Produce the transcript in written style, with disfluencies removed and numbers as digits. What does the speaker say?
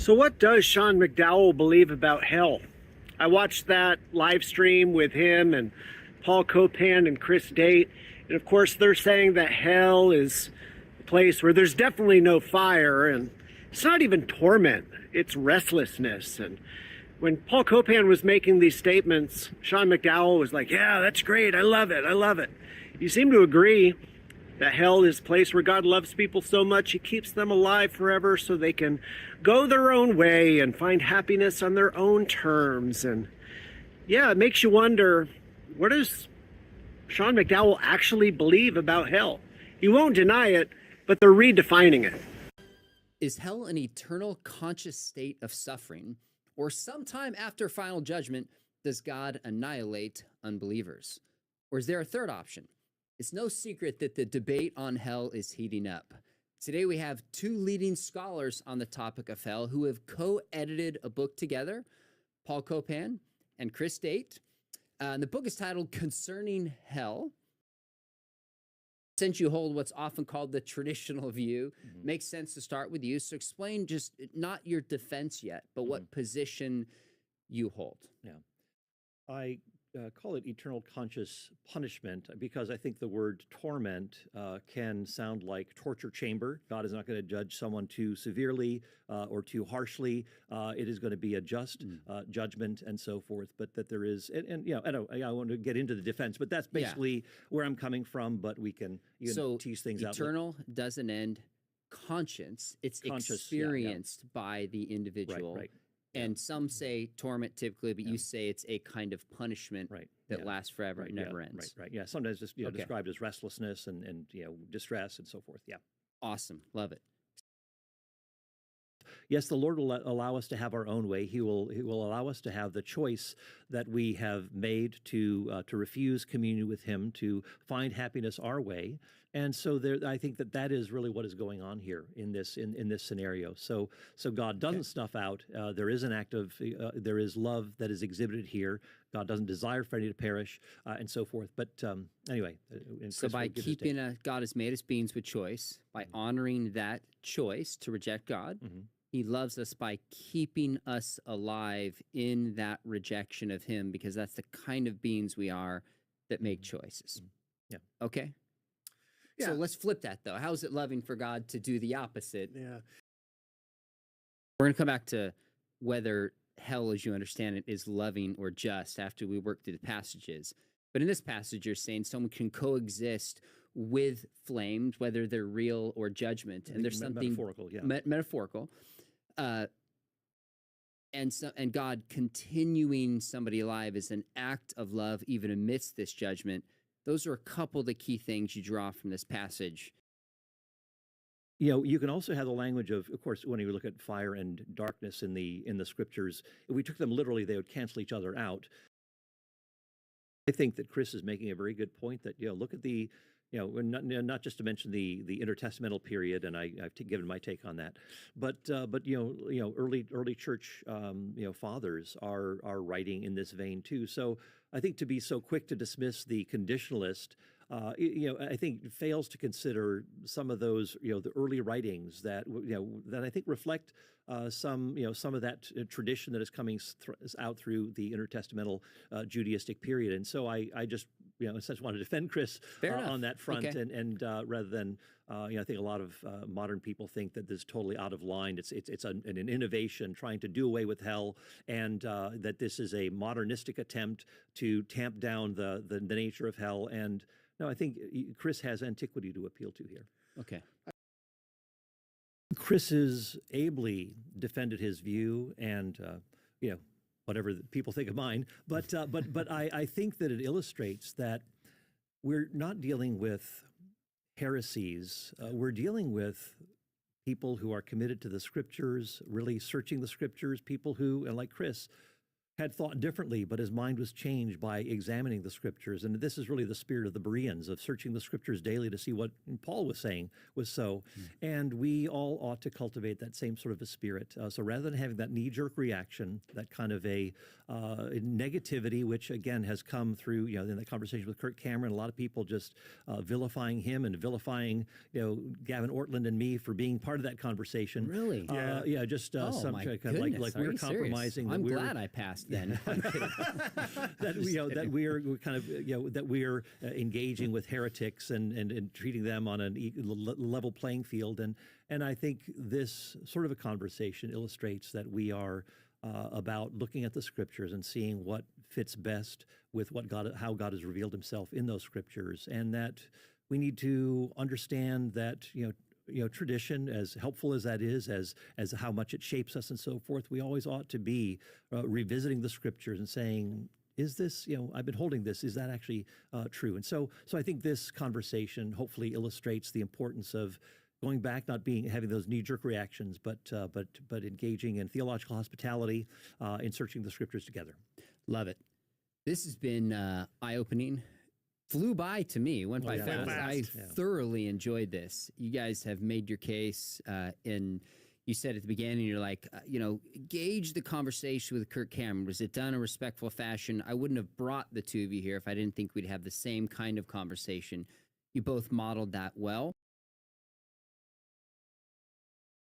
So, what does Sean McDowell believe about hell? I watched that live stream with him and Paul Copan and Chris Date. And of course, they're saying that hell is a place where there's definitely no fire and it's not even torment, it's restlessness. And when Paul Copan was making these statements, Sean McDowell was like, yeah, that's great. I love it. I love it. You seem to agree that hell is a place where God loves people so much he keeps them alive forever so they can go their own way and find happiness on their own terms. And yeah, it makes you wonder, what does Sean McDowell actually believe about hell? He won't deny it, but they're redefining it. Is hell an eternal conscious state of suffering, or sometime after final judgment, does God annihilate unbelievers? Or is there a third option? It's no secret that the debate on hell is heating up. Today we have two leading scholars on the topic of hell who have co-edited a book together, Paul Copan and Chris Date. The book is titled Concerning Hell. Since you hold what's often called the traditional view, makes sense to start with you. So explain just not your defense yet, but what position you hold. Yeah. I call it eternal conscious punishment because I think the word torment can sound like torture chamber. God is not going to judge someone too severely or too harshly. It is going to be a just judgment and so forth. But that there is, and you know, I want to get into the defense, but that's basically where I'm coming from. But we can tease things out. Eternal doesn't end. Conscience, it's experienced by the individual. Right. And some say torment typically, but you say it's a kind of punishment that lasts forever and never ends. Right. Yeah. Sometimes just described as restlessness and distress and so forth. Yeah. Awesome. Love it. Yes, the Lord will allow us to have our own way. He will allow us to have the choice that we have made to refuse communion with Him, to find happiness our way. And so I think that is really what is going on here in this scenario. So God doesn't snuff out. There is an act of there is love that is exhibited here. God doesn't desire for any to perish, and so forth. But anyway, so by keeping God has made us beings with choice, by honoring that choice to reject God. He loves us by keeping us alive in that rejection of Him, because that's the kind of beings we are that make choices. Yeah. Okay. Yeah. So let's flip that, though. How is it loving for God to do the opposite? Yeah. We're going to come back to whether hell, as you understand it, is loving or just after we work through the passages. But in this passage, you're saying someone can coexist with flames, whether they're real or judgment. And there's something metaphorical, metaphorical. And God continuing somebody alive is an act of love, even amidst this judgment. Those are a couple of the key things you draw from this passage. You can also have the language of course, when you look at fire and darkness in the scriptures, if we took them literally, they would cancel each other out. I think that Chris is making a very good point that, look at the, not just to mention the intertestamental period, and I've given my take on that, but early church fathers are writing in this vein too. So I think to be so quick to dismiss the conditionalist, I think fails to consider some of those, the early writings that that I think reflect some of that tradition that is coming out through the intertestamental Judaistic period. And so I just essentially want to defend Chris on that front, and rather than I think a lot of modern people think that this is totally out of line. It's an innovation trying to do away with hell, and that this is a modernistic attempt to tamp down the nature of hell. And no, I think Chris has antiquity to appeal to here. Okay. Chris has ably defended his view, and whatever people think of mine, but I think that it illustrates that we're not dealing with heresies. We're dealing with people who are committed to the scriptures, really searching the scriptures, people who, and like Chris, had thought differently, but his mind was changed by examining the scriptures. And this is really the spirit of the Bereans, of searching the scriptures daily to see what Paul was saying was so. And we all ought to cultivate that same sort of a spirit. So rather than having that knee-jerk reaction, that kind of a negativity, which again has come through, in the conversation with Kirk Cameron, a lot of people just vilifying him and vilifying, Gavin Ortland and me for being part of that conversation. Really? Yeah, just some my kind of goodness. like Are we're you compromising. serious? I'm glad I passed then. That we're kind of that we're engaging with heretics and treating them on an level playing field, and I think this sort of a conversation illustrates that we are about looking at the scriptures and seeing what fits best with how God has revealed Himself in those scriptures, and that we need to understand that tradition, as helpful as that is, as how much it shapes us and so forth, we always ought to be revisiting the scriptures and saying, is this, I've been holding this, is that actually true? And so I think this conversation hopefully illustrates the importance of going back, not having those knee-jerk reactions, but engaging in theological hospitality, in searching the scriptures together. Love it. This has been eye-opening. Flew by to me, went by fast. I thoroughly enjoyed this. You guys have made your case, and you said at the beginning, you're like, gauge the conversation with Kirk Cameron. Was it done in a respectful fashion? I wouldn't have brought the two of you here if I didn't think we'd have the same kind of conversation. You both modeled that well.